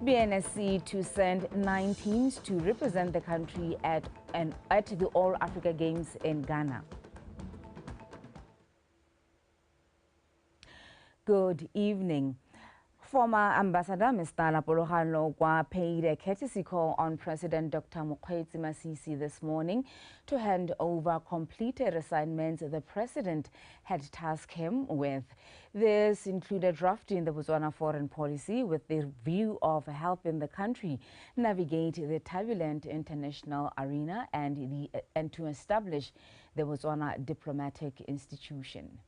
BNSC to send 9 teams to represent the country at the All Africa Games in Ghana. Good evening. Former Ambassador Mr. Lapologano paid a courtesy call on President Dr. Mokgweetsi Masisi this morning to hand over completed assignments the President had tasked him with. This included drafting the Botswana foreign policy with the view of helping the country navigate the turbulent international arena and to establish the Botswana diplomatic institution.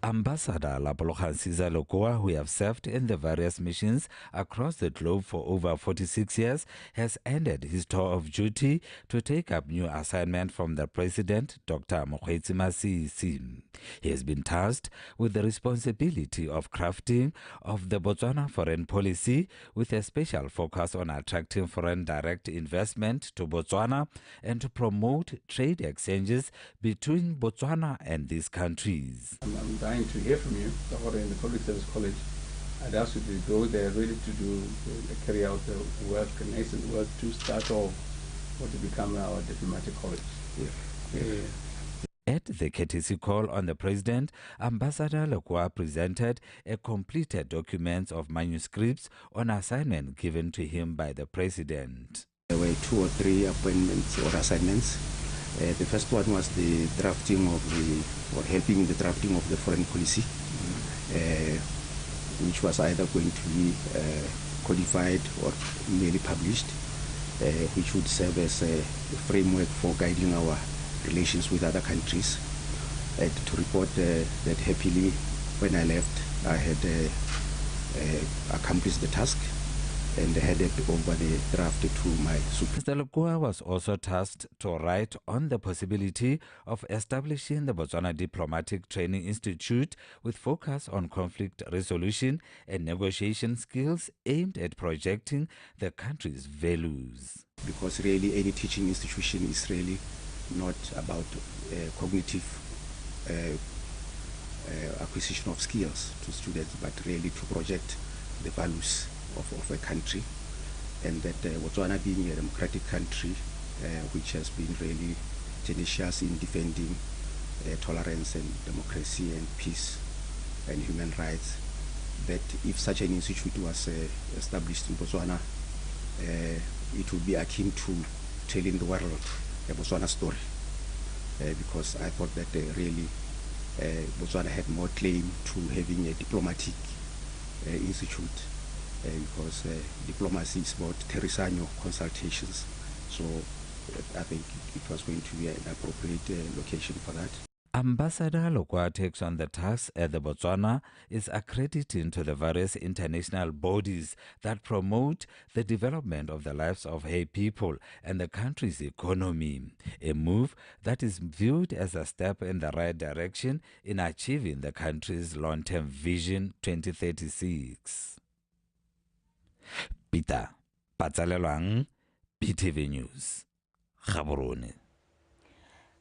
Ambassador Lapologano, who have served in the various missions across the globe for over 46 years, has ended his tour of duty to take up new assignment from the President, Dr. Mokgweetsi Masisi. He has been tasked with the responsibility of crafting of the Botswana foreign policy with a special focus on attracting foreign direct investment to Botswana and to promote trade exchanges between Botswana and these countries. I'm dying to hear from you. In the Public Service College, I'd ask you to go there really to carry out the work, nascent work, to start off what to become our diplomatic college. Yeah. At the courtesy call on the President, Ambassador Lekua presented a completed document of manuscripts on assignment given to him by the President. There were 2 or 3 appointments or assignments. The first one was the drafting of or helping the drafting of the foreign policy, which was either going to be codified or merely published, which would serve as a framework for guiding our relations with other countries. To report that happily, when I left, I had accomplished the task and headed over the draft to my superior. Mr. Lekua was also tasked to write on the possibility of establishing the Botswana Diplomatic Training Institute with focus on conflict resolution and negotiation skills aimed at projecting the country's values. Because really any teaching institution is really not about cognitive acquisition of skills to students, but really to project the values of a country, and that Botswana being a democratic country which has been really tenacious in defending tolerance and democracy and peace and human rights, that if such an institute was established in Botswana, it would be akin to telling the world a Botswana story, because I thought that really Botswana had more claim to having a diplomatic institute, because diplomacy is about terrestrial consultations. So I think it was going to be an appropriate location for that. Ambassador Lekua takes on the task at the Botswana is accrediting to the various international bodies that promote the development of the lives of her people and the country's economy, a move that is viewed as a step in the right direction in achieving the country's long-term vision 2036. Peter Patsalelwang, PTV News, Gaborone.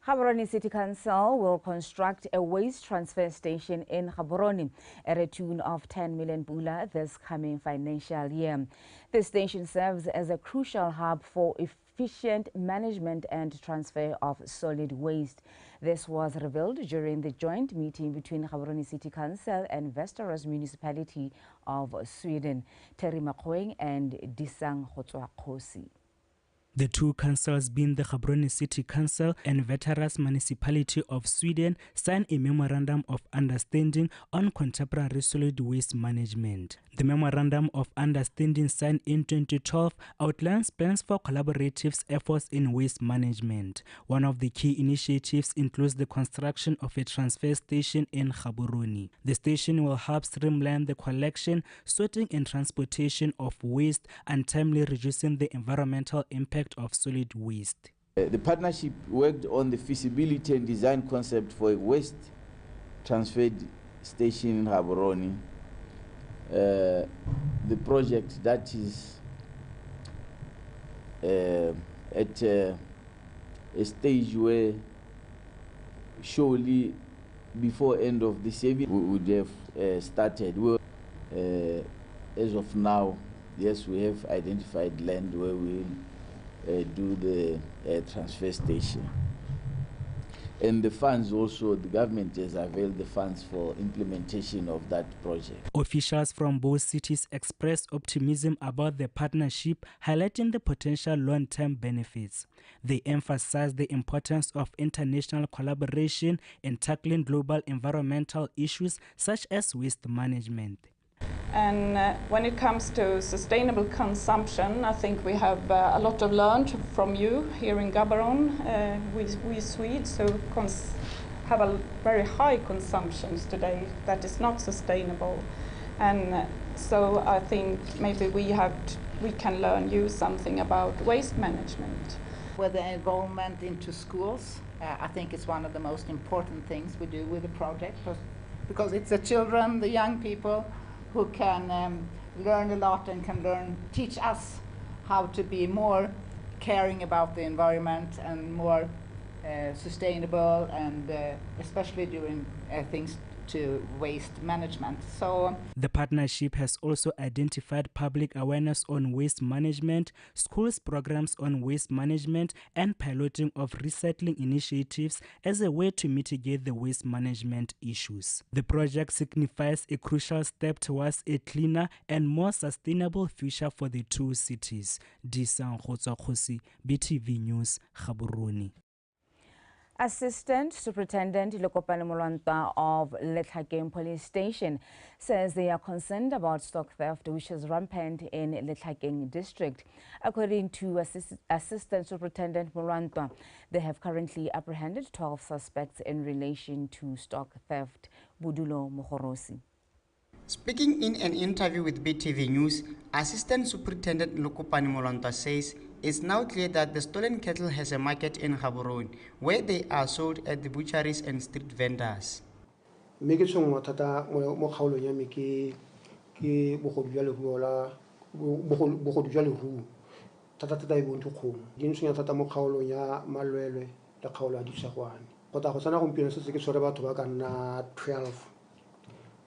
Gaborone City Council will construct a waste transfer station in Gaborone at a tune of 10 million pula this coming financial year. The station serves as a crucial hub for efficient management and transfer of solid waste. This was revealed during the joint meeting between Gaborone City Council and Västerås Municipality of Sweden, Terry Makweng and Disang Khosi. The two councils, being the Gaborone City Council and Västerås Municipality of Sweden, signed a memorandum of understanding on contemporary solid waste management. The memorandum of understanding, signed in 2012, outlines plans for collaborative efforts in waste management. One of the key initiatives includes the construction of a transfer station in Gaborone. The station will help streamline the collection, sorting and transportation of waste, and timely reducing the environmental impact of solid waste. The partnership worked on the feasibility and design concept for a waste transfer station in Gaborone. The project that is at a stage where surely before end of this year we would have started. As of now, Yes, we have identified land where we will do the transfer station. And the funds also, the government has availed the funds for implementation of that project. Officials from both cities expressed optimism about the partnership, highlighting the potential long-term benefits. They emphasized the importance of international collaboration in tackling global environmental issues such as waste management. And when it comes to sustainable consumption, I think we have a lot of learned from you here in Gaborone. We Swedes who have a very high consumptions today that is not sustainable. And so I think maybe we can learn you something about waste management. With the involvement into schools, I think it's one of the most important things we do with the project, because it's the children, the young people, who can learn a lot and can teach us how to be more caring about the environment and more sustainable, and especially doing things to waste management. So the partnership has also identified public awareness on waste management, schools programs on waste management, and piloting of recycling initiatives as a way to mitigate the waste management issues. The project signifies a crucial step towards a cleaner and more sustainable future for the two cities. Disang Khosi, BTV News, Gaborone. Assistant Superintendent Lekopane Molwanta of Letlhakeng Police Station says they are concerned about stock theft, which is rampant in Letlhakeng district. According to Assistant Superintendent Molwanta, they have currently apprehended 12 suspects in relation to stock theft. Budulo Mohorosi. Speaking in an interview with BTV News, Assistant Superintendent Lekopane Molwanta says it's now clear that the stolen cattle has a market in Gaborone, where they are sold at the butcheries and street vendors.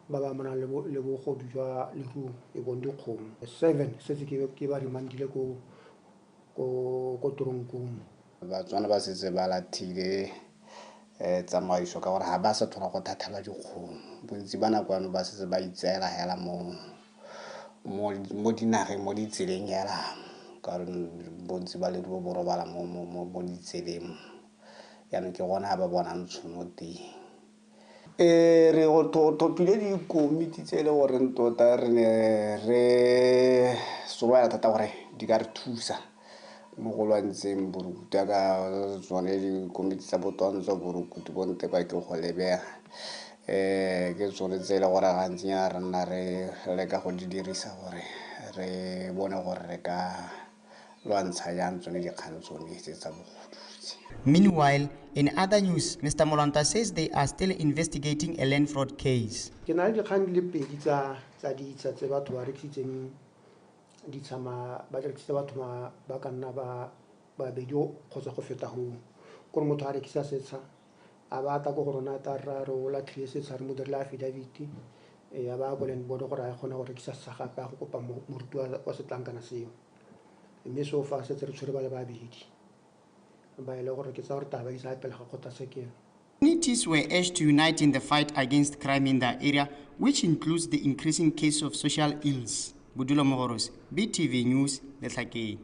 Baba mana lebo go dujwa le ru e bondi kgomo 7 se se ke ba rimandile ko tronkum BOTSWANA ba setse ba lathile tsamaiso ka gore ha ba sa thola go thathala dikgomo bontsi ba nakwana ba setse ba itseela hela mo dinageng mo ditseleng hela ka re bontsi ba le bo robala mo ditseleng yana ke gona ha ba bona ntshono teng. Re go topile di komiti tse le gore ntota re soba thata gore di ka re thusa mo go lwantseng borukutu ka tsone di komiti tsa botwantsho borukutu bonte ba ke go lebega ke tsone tse le gore gantsi ya rena re leka go di dirisa gore re bone gore re ka lwantsha yang tsone dikgang tsone tsa bogodu. Meanwhile, in other news, Mr. Molwanta says they are still investigating a land fraud case. Ke na le dikgang le pedi tsa ditsa tse batho ba rekisitseng ditshama ba rekisitse batho ba ka nna ba bedi kgotsa go feta go gore motho a rekisa setsha a ba ta go rona ta raro la tlhile setsha re mo direla affidavit ya ba go leng bone gore a gona go rekisa sa gape a go kopa moruti wa setlankana seo mme so fa se re tshwere ba le babedi. Communities were urged to unite in the fight against crime in the area, which includes the increasing case of social ills. Budulo Mohoros, BTV News, Letlhakeng.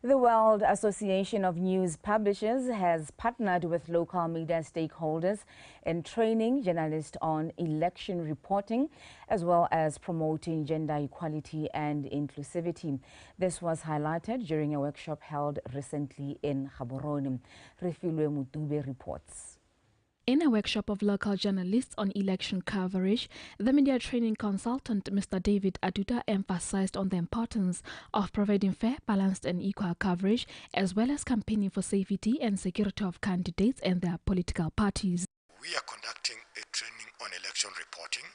The World Association of News Publishers has partnered with local media stakeholders in training journalists on election reporting, as well as promoting gender equality and inclusivity. This was highlighted during a workshop held recently in Gaborone. Refilwe Mutube reports. In a workshop of local journalists on election coverage, the media training consultant Mr. David Aduda emphasized on the importance of providing fair, balanced and equal coverage, as well as campaigning for safety and security of candidates and their political parties. We are conducting a training on election reporting,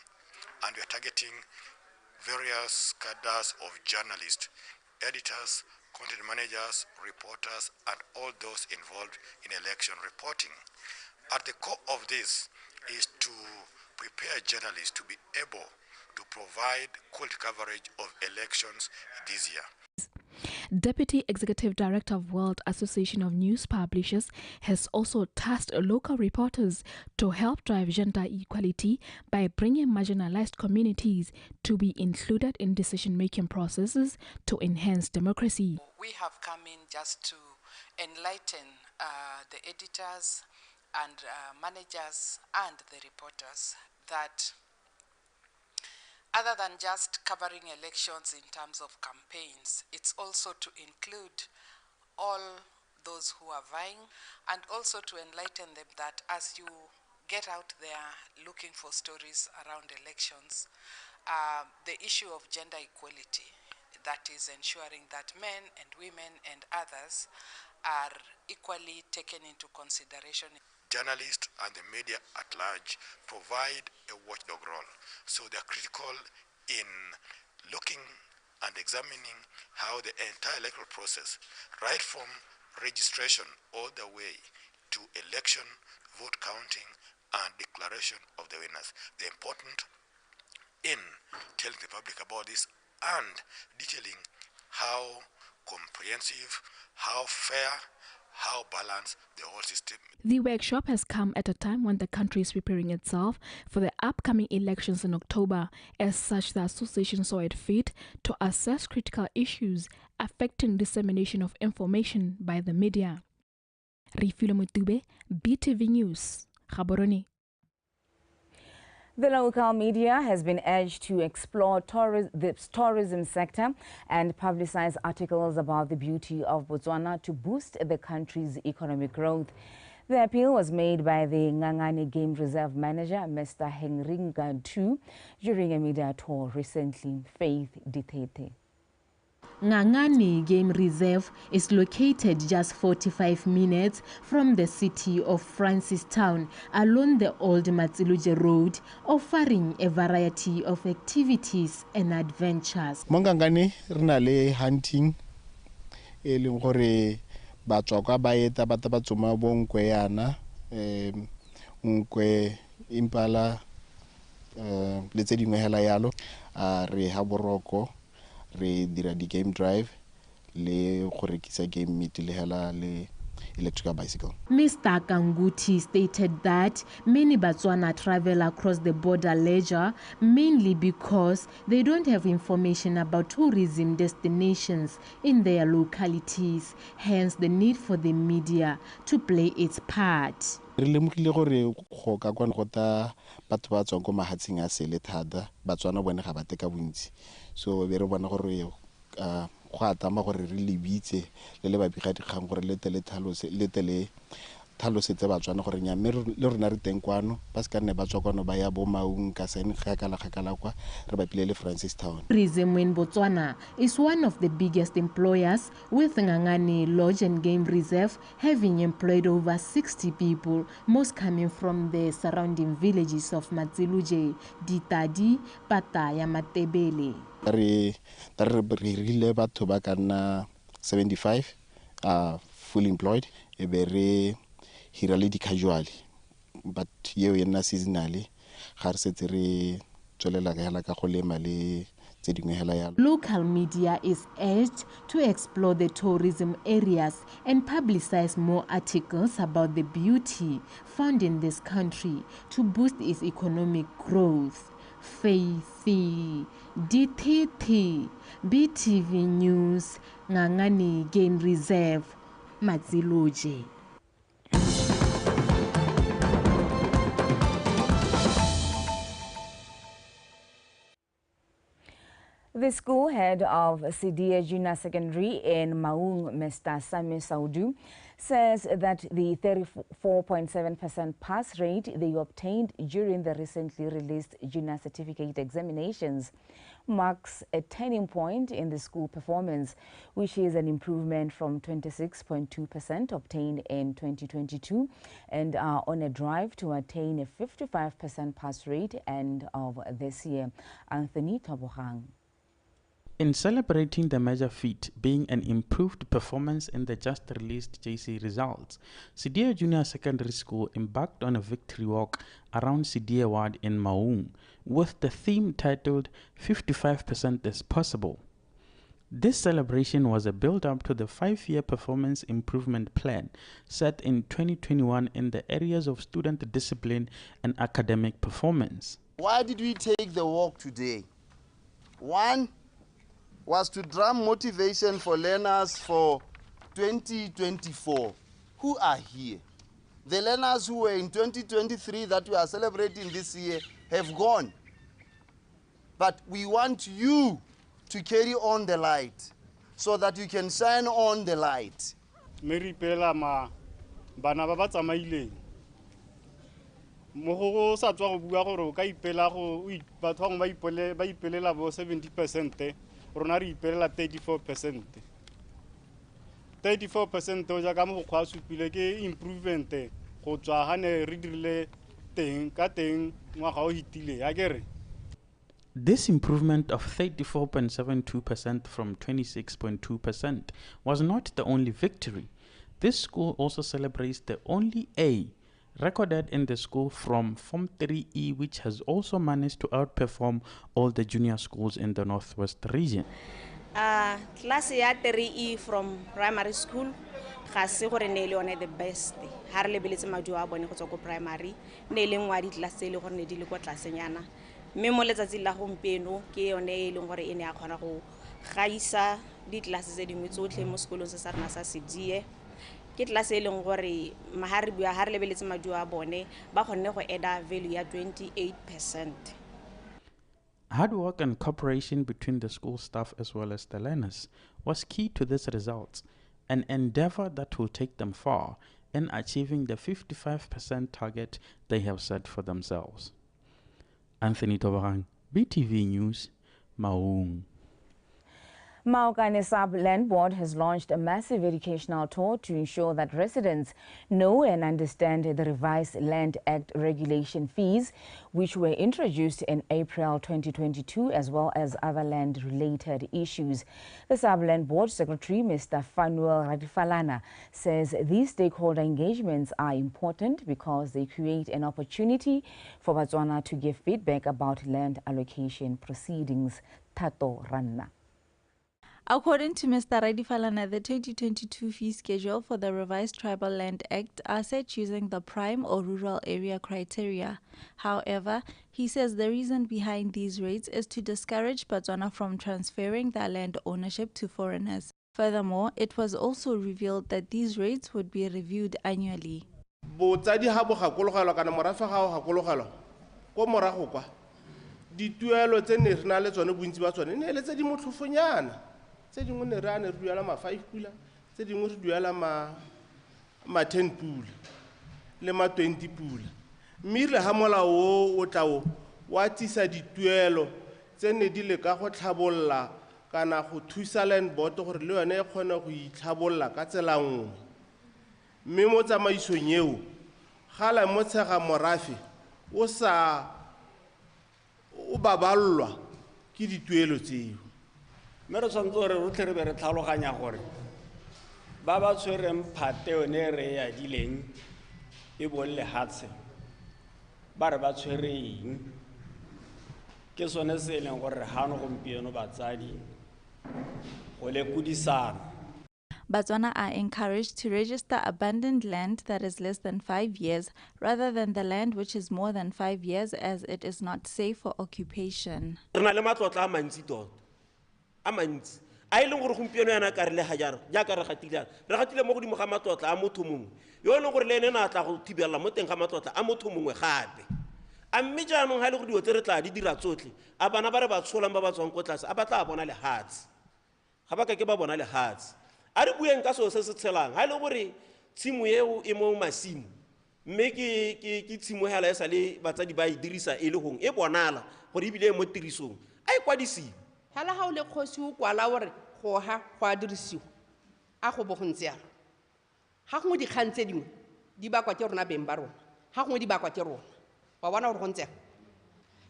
and we are targeting various cadres of journalists, editors, content managers, reporters, and all those involved in election reporting. At the core of this is to prepare journalists to be able to provide quality coverage of elections this year. Deputy Executive Director of World Association of News Publishers has also tasked local reporters to help drive gender equality by bringing marginalized communities to be included in decision-making processes to enhance democracy. We have come in just to enlighten the editors and managers and the reporters that other than just covering elections in terms of campaigns, it's also to include all those who are vying, and also to enlighten them that as you get out there looking for stories around elections, the issue of gender equality, that is ensuring that men and women and others are equally taken into consideration. Journalists and the media at large provide a watchdog role. So they're critical in looking and examining how the entire electoral process, right from registration all the way to election, vote counting, and declaration of the winners. They're important in telling the public about this and detailing how comprehensive, how fair, how balanced the whole system. The workshop has come at a time when the country is preparing itself for the upcoming elections in October. As such, the association saw it fit to assess critical issues affecting dissemination of information by the media. Rifilo Mutube, BTV News, Gaborone. The local media has been urged to explore the tourism sector and publicize articles about the beauty of Botswana to boost the country's economic growth. The appeal was made by the Ngangane Game Reserve manager, Mr. Henringa II, during a media tour recently. Faith Ditete. Ngangane Game Reserve is located just 45 minutes from the city of Francistown along the old Matsiluje Road, offering a variety of activities and adventures. Mo Ngangane re na le hunting e leng gore batswa kwa ba eta ba tsoma bo nkwe yana nkwe impala le tse dingwe hela yalo re ha boroko re dira di game drive le go rekisa game meat le hela le electrical bicycle. Mr. Kanguti stated that many Botswana travel across the border leisure mainly because they don't have information about tourism destinations in their localities, hence the need for the media to play its part. Re lemogile gore go ka kwana go ta batho ba tswang ko mahatsing a sele thata Batswana bone ga ba teka bontsi, so be re bona gore go atama gore re lebitse le babega dikgang gore le tele thalosetse Batswana gore nya le rona re teng kwano ba se ka nne ba tswa kwano ba ya bo Maung ka sene gakala kwa re ba pile le Francistown. Tourism in Botswana is one of the biggest employers, with Ngangane Lodge and Game Reserve having employed over 60 people, most coming from the surrounding villages of Matsiluje, Ditadi, Pataya, Matebele. Re rile batho ba ka nna 75 fully employed, e be re hira le di casual, but yeo e nna seasonally ga re setse re tswelela hela ka go lema le tse dingwe hela yalo. Local media is urged to explore the tourism areas and publicize more articles about the beauty found in this country to boost its economic growth. Faithy DTT, BTV News, Ngangane Game Reserve, Matsiluje. The school head of Sidia Junior Secondary in Maung, Mr. Sami Saudu, says that the 34.7% pass rate they obtained during the recently released junior certificate examinations marks a turning point in the school performance, which is an improvement from 26.2% obtained in 2022 and are on a drive to attain a 55% pass rate end of this year. Anthony Tabohang. In celebrating the major feat being an improved performance in the just released JC results, Sidie Junior Secondary School embarked on a victory walk around Sidie Ward in Maung with the theme titled 55% is Possible. This celebration was a build-up to the 5-year performance improvement plan set in 2021 in the areas of student discipline and academic performance. Why did we take the walk today? One was to drum motivation for learners for 2024 who are here. The learners who were in 2023 that we are celebrating this year have gone. But we want you to carry on the light so that you can shine on the light. Mary Pelama, Banaba Tsamaile. Moho sa tswa go bua gore ka ipela go bathong ba ipelela bo 70%, rona re ipelela 34%. 34% o ja ka mo go supile ke improvement go tswa ha ne re dirile teng ka teng ngwaga o hitile ya kere. This improvement of 34.72% from 26.2% was not the only victory. This school also celebrates the only A recorded in the school from Form 3E, which has also managed to outperform all the junior schools in the Northwest region. Class ya 3E from primary school, ga se gore ne le one the best. Ha re lebeletse madu a bone go tswa go primary, ne le ngwa di class le gore ne di le go tlasenyana. Mme mo letsatsi la gompieno ke yone e leng gore e ne a kgona go gaisa di class tse dingwe tsotlhe mo sekolong se sa rena sa Sidie. Ke class e leng gore mahari bua ha re lebeletse madu a bone ba kgonne go eda value ya 28%. Hard work and cooperation between the school staff as well as the learners was key to this result, an endeavor that will take them far in achieving the 55% target they have set for themselves. Anthony Tobarang, BTV News, Maung. Maokane Sub-Land Board has launched a massive educational tour to ensure that residents know and understand the revised Land Act regulation fees, which were introduced in April 2022, as well as other land-related issues. The Sub-Land Board Secretary, Mr. Fanuel Radifalana, says these stakeholder engagements are important because they create an opportunity for Botswana to give feedback about land allocation proceedings. Tato Ranna. According to Mr. Radifalana, the 2022 fee schedule for the revised Tribal Land Act are set using the prime or rural area criteria. However, he says the reason behind these rates is to discourage Botswana from transferring their land ownership to foreigners. Furthermore, it was also revealed that these rates would be reviewed annually. Tse dingwe ne re duela ma 5 pula, tse dingwe re duela ma 10 pula le ma 20 pula. Mme re ha molao o tla o wa tsisa dituelo tse ne di le ka go tlhabolla kana go thusa land board gore le yone e kgone go itlhabolla ka tsela nngwe. Mme mo tsamaisong eo gala mo tshega morafe o baballwa ke dituelo tseo. Mero tshwanetse re rotlhe re be re tlhaloganya gore ba ba tshwereng phate yone re ya dileng e bolle hatse ba re ba tshwereng ke sone se leng gore ha no gompieno batsadi go le kudisana. Botswana are encouraged to register abandoned land that is less than 5 years rather than the land which is more than 5 years, as it is not safe for occupation. Amantsi a ile gore gompieno yana ka re le hajara ja ka re gatile mo godimo ga matlotla a motho mongwe yo le gore le ene na tla go thibela mo teng ga matlotla a motho mongwe gape a mme jaanong ha le go diwo tere tla di dira tsotlhe a bana ba re ba tsholang ba ba tswang ko tlase a ba tla bona le hatsi ga ba ka ke ba bona le hatsi a re bueng ka so se se tshelang ha ile gore tshimo eo e mo masimo mme ke tshimo hela e sa le batsadi ba e dirisa e le hong e bonala gore e bile mo tirisong a e kwadisiwa. Hala ha o le kgosi o kwala gore go ha go a dirisiwa a go bo go ntse yalo ha go di kgantse dingwe di ba kwa ke rona beng ba rona ha go di ba kwa ke rona wa bona gore go ntse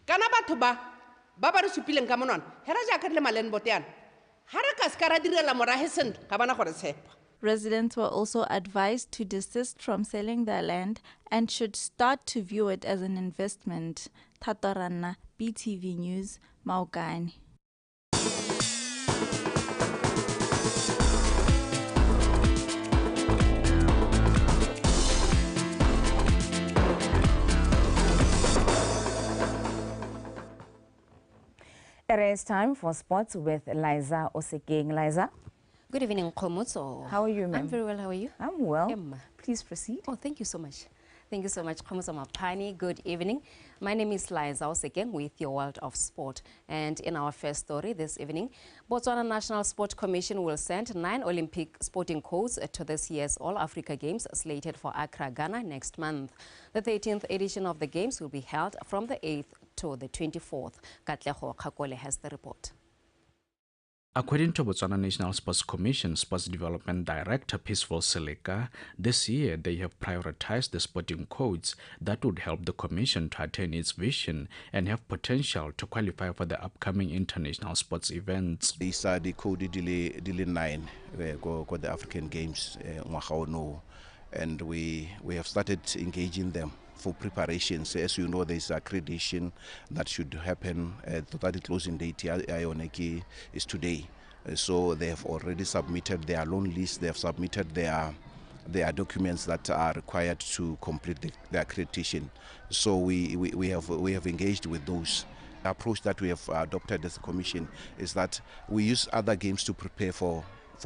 kana batho ba re supileng ka monwana hera ja ka le malen boteana ha re ka se ka ra direla morahe sentle ga bana gore tshepa. Residents were also advised to desist from selling their land and should start to view it as an investment. Tatarana, BTV News, Maokane. It is time for sports with Liza Osekeng. Liza. Good evening, Khomotso. How are you, ma'am? I'm very well. How are you? I'm well. Please proceed. Oh, thank you so much. Thank you so much, Khomotso Mapani. Good evening. My name is Liza Osekeng with your World of Sport. And in our first story this evening, Botswana National Sport Commission will send 9 Olympic sporting codes to this year's All-Africa Games slated for Accra, Ghana next month. The 13th edition of the Games will be held from the 8th to the 24th. Katleho Kakole has the report. According to Botswana National Sports Commission Sports Development Director Peaceful Seleka, this year they have prioritized the sporting codes that would help the Commission to attain its vision and have potential to qualify for the upcoming international sports events. These are the code Dili 9 go the African Games and we have started engaging them for preparations. As you know, there is accreditation that should happen. The closing date is today. So they have already submitted their loan list. They have submitted their documents that are required to complete the accreditation. So we have engaged with those. The approach that we have adopted as a commission is that we use other games to prepare for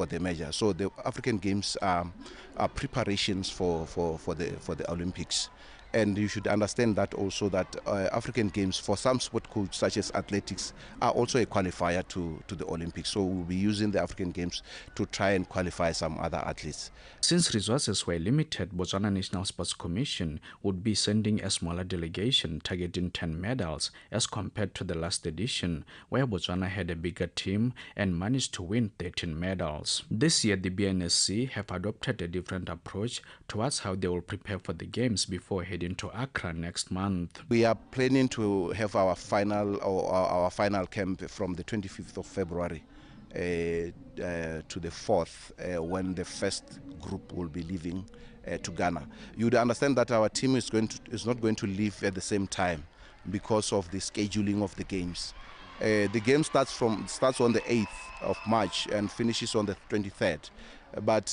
the measure. So the African Games are preparations for the Olympics. And you should understand that also that African Games for some sport codes such as athletics are also a qualifier to the Olympics. So we'll be using the African Games to try and qualify some other athletes. Since resources were limited, Botswana National Sports Commission would be sending a smaller delegation targeting 10 medals as compared to the last edition, where Botswana had a bigger team and managed to win 13 medals. This year, the BNSC have adopted a different approach towards how they will prepare for the Games before heading to Accra next month. We are planning to have our final camp from the 25th of February to the 4th when the first group will be leaving to Ghana. You would understand that our team is not going to leave at the same time because of the scheduling of the games. The game starts on the 8th of March and finishes on the 23rd. But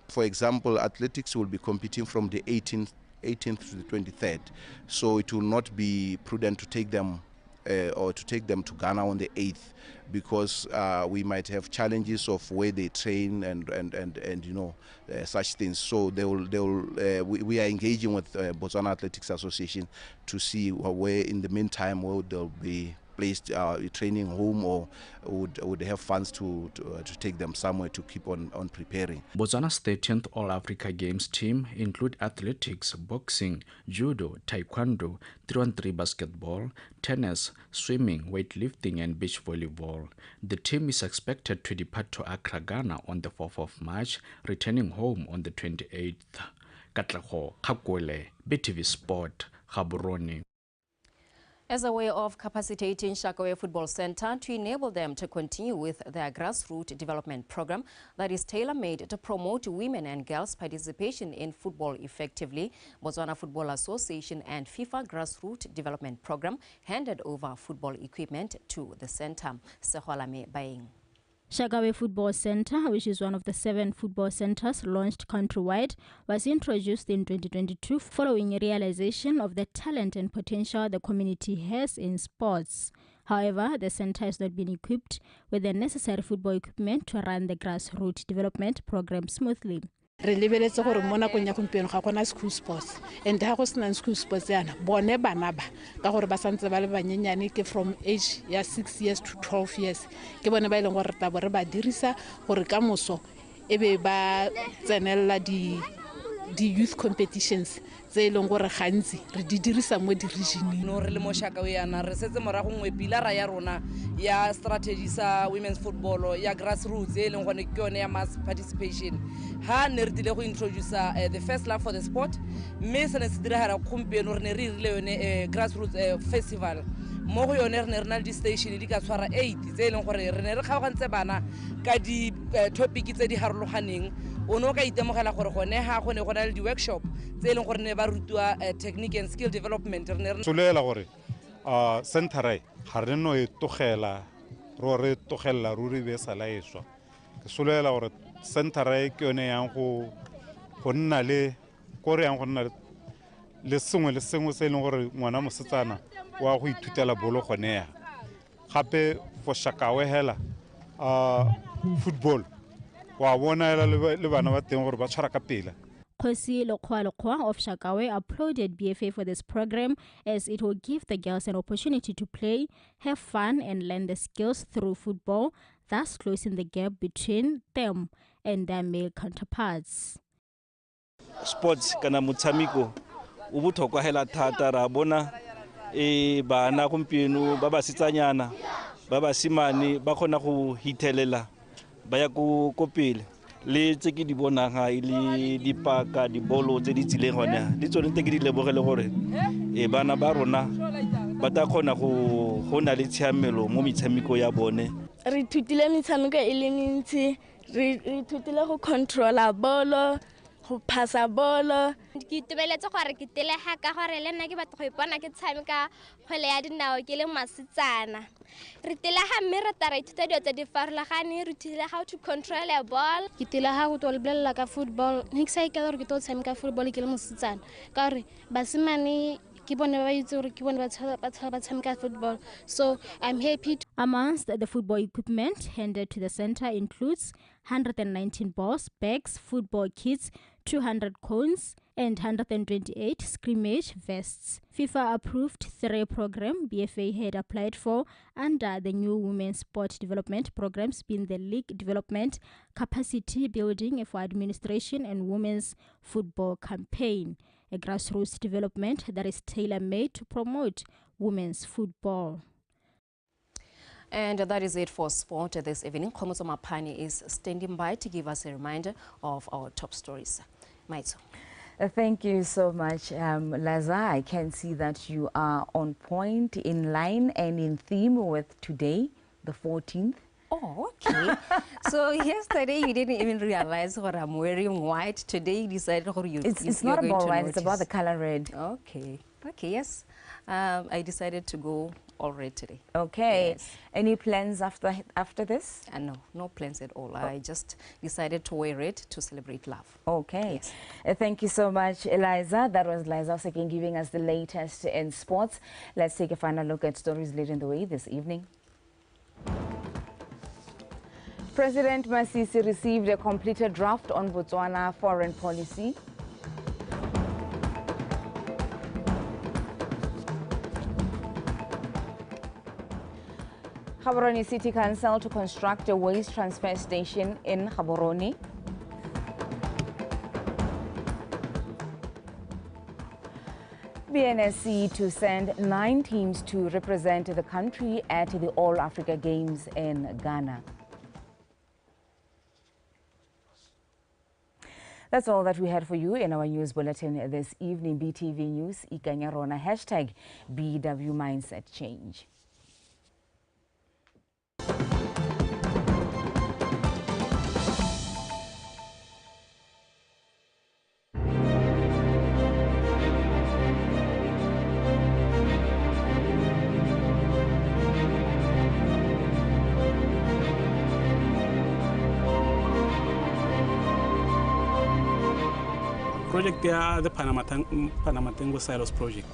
for example, athletics will be competing from the 18th to the 23rd, so it will not be prudent to take them to Ghana on the 8th because we might have challenges of where they train and you know such things. So we are engaging with Botswana Athletics Association to see where in the meantime where they'll be placed training home or would have funds to take them somewhere to keep on preparing. Botswana's 13th All-Africa Games team include athletics, boxing, judo, taekwondo, 3-on-3 basketball, tennis, swimming, weightlifting and beach volleyball. The team is expected to depart to Accra, Ghana on the 4th of March, returning home on the 28th. Katleho Kakole, BTV Sport, Gaborone. As a way of capacitating Shakawe Football Center to enable them to continue with their grassroots development program that is tailor-made to promote women and girls' participation in football effectively, Botswana Football Association and FIFA Grassroots Development Program handed over football equipment to the center. Seholame Baeng. Shakawe Football Center, which is one of the 7 football centers launched countrywide, was introduced in 2022 following a realization of the talent and potential the community has in sports. However, the center has not been equipped with the necessary football equipment to run the grassroots development program smoothly. Re lebeletse gore mo nakong ya gompieno ga gona school sports and ha go sena school sports yana bone bana ba ka gore ba santse ba le banyenyane ke from age ya 6 years to 12 years ke bone ba ileng gore tabo re ba dirisa gore ka moso ebe ba tsenella di youth competitions tse e leng gore gantsi re di dirisa mo di-regioneng. No re le moshaka o yana re setse morago nngwe pilara ya rona ya strategy sa women's football ya grassroots e leng gone ke yone ya mass participation ha ne re dile go introduce the first love for the sport mme se ne se diragala gompieno re ne re irile yone grassroots festival mo go yone re ne re na le di-station di ka tshwara 8 tse e leng gore re ne re kgaogantse bana ka di-topic tse di harologaneng o ne o ka itemogela gore gone ga go ne go na le di-workshop tse e leng gore ne ba rutiwa technique and skill development re ne re solela gore centera ga re no e togela re togelela ruri be sala eswa ke solela gore centera ke yone yang go nna le kore yang go nna le sengwe se e leng gore ngwana mosetsana wa go ithutela bolo gone ya gape for shakawe hela football wa bona le bana ba teng gore ba tshwara ka pela. Kosi Lokwa of Shakawe applauded BFA for this program as it will give the girls an opportunity to play, have fun and learn the skills through football, thus closing the gap between them and their male counterparts. Sports kana motshamiko o botlhokwa hela thata ra bona bana gompieno ba ba setsanyana ba ba simane ba kgona go hithelela ba ya go pele le tse ke di bonang ga ile dipaka dibolo tse di tsileng gone di tsone tse ke di lebogele gore bana ba rona ba ta kgona go na le tshiamelo mo metshameko ya bone. Re thutile metshameko e le mentsi re thutile go controla bolo go pasa bolo. Ke itebeletse gore ke telega ka gore le nna ke batla go ipona ke tshameka kgwele ya dinao ke le masetsana. Re telega mme re tara ithuta dilo tse di farologane re thile how to control a ball. Ke telega go tlolelela ka football nik sa ikela gore ke tlo tshameka football ke le mosetsana ka gore basimane ke bone ba itse gore ke bone ba tshameka football, so I'm happy to. Amongst the football equipment handed to the center includes 119 balls, bags, football kits, 200 cones, and 128 scrimmage vests. FIFA-approved 3 program BFA had applied for under the new Women's Sport Development Programs being the League Development, Capacity Building for Administration and Women's Football Campaign, a grassroots development that is tailor-made to promote women's football. And that is it for sport this evening. Komoto Mapani is standing by to give us a reminder of our top stories. Maito. Thank you so much, Laza. I can see that you are on point, in line and in theme with today, the 14th. Oh, okay. So yesterday you didn't even realize what I'm wearing white. Today you decided it's not about white, it's about the color red. Okay. Okay, yes. I decided to go all red today. Okay. Yes. Any plans after this? No plans at all. I just decided to wear it to celebrate love. Okay. Yes. Thank you so much, Eliza. That was Liza Osekin giving us the latest in sports. Let's take a final look at stories leading the way this evening. President Masisi received a completed draft on Botswana foreign policy. Gaborone City Council to construct a waste transfer station in Gaborone. BNSC to send 9 teams to represent the country at the All Africa Games in Ghana. That's all that we had for you in our news bulletin this evening. BTV News, Ikanyarona, #BW Mindset Change. Project ya the Panama Tango Silos project.